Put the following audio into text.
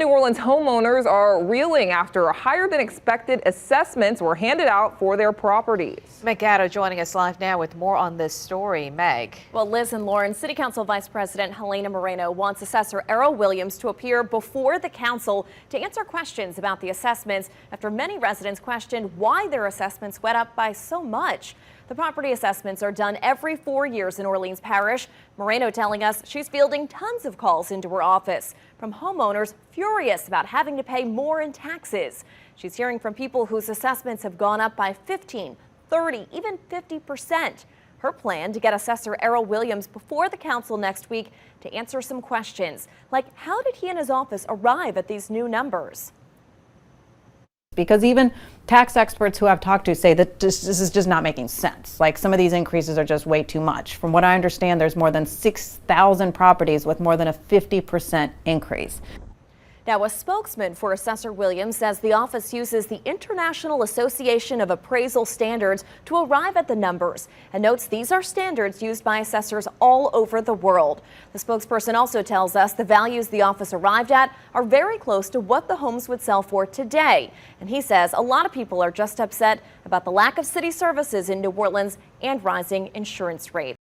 New Orleans homeowners are reeling after higher than expected assessments were handed out for their properties. Meg Gatto joining us live now with more on this story. Meg. Well, Liz and Lauren, City Council Vice President Helena Moreno wants Assessor Errol Williams to appear before the council to answer questions about the assessments after many residents questioned why their assessments went up by so much. The property assessments are done every 4 years in Orleans Parish. Moreno telling us she's fielding tons of calls into her office from homeowners furious about having to pay more in taxes. She's hearing from people whose assessments have gone up by 15, 30, even 50%. Her plan to get Assessor Errol Williams before the council next week to answer some questions, like how did he and his office arrive at these new numbers? Because even tax experts who I've talked to say that this is just not making sense. Like, some of these increases are just way too much. From what I understand, there's more than 6,000 properties with more than a 50% increase. Now, a spokesman for Assessor Williams says the office uses the International Association of Appraisal Standards to arrive at the numbers and notes these are standards used by assessors all over the world. The spokesperson also tells us the values the office arrived at are very close to what the homes would sell for today. And he says a lot of people are just upset about the lack of city services in New Orleans and rising insurance rates.